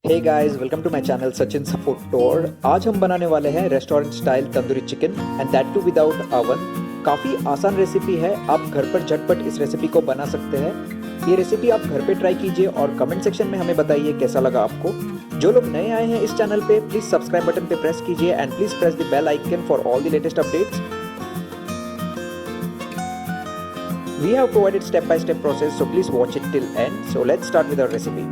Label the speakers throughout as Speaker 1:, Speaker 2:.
Speaker 1: Hey guys, welcome to my channel Sachin food tour. आज हम बनाने वाले हैं restaurant style tandoori chicken and that too without oven. काफ़ी आसान रेसिपी है, आप घर पर झटपट इस रेसिपी को बना सकते हैं। ये रेसिपी आप घर पे ट्राई कीजिए और कमेंट सेक्शन में हमें बताइए कैसा लगा आपको। जो लोग नए आए हैं इस चैनल पे, प्लीज़ सब्सक्राइब बटन पे प्रेस कीजिए and please press the bell icon for all the latest updates. We have provided step-by-step process, so please watch it till end. So let's start with our recipe.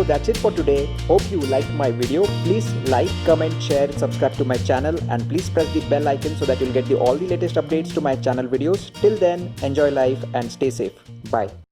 Speaker 1: that's it for today. Hope you liked my video. Please like, comment, share, subscribe to my channel, and please press the bell icon so that you'll get all the latest updates to my channel videos. Till then, enjoy life and stay safe. Bye.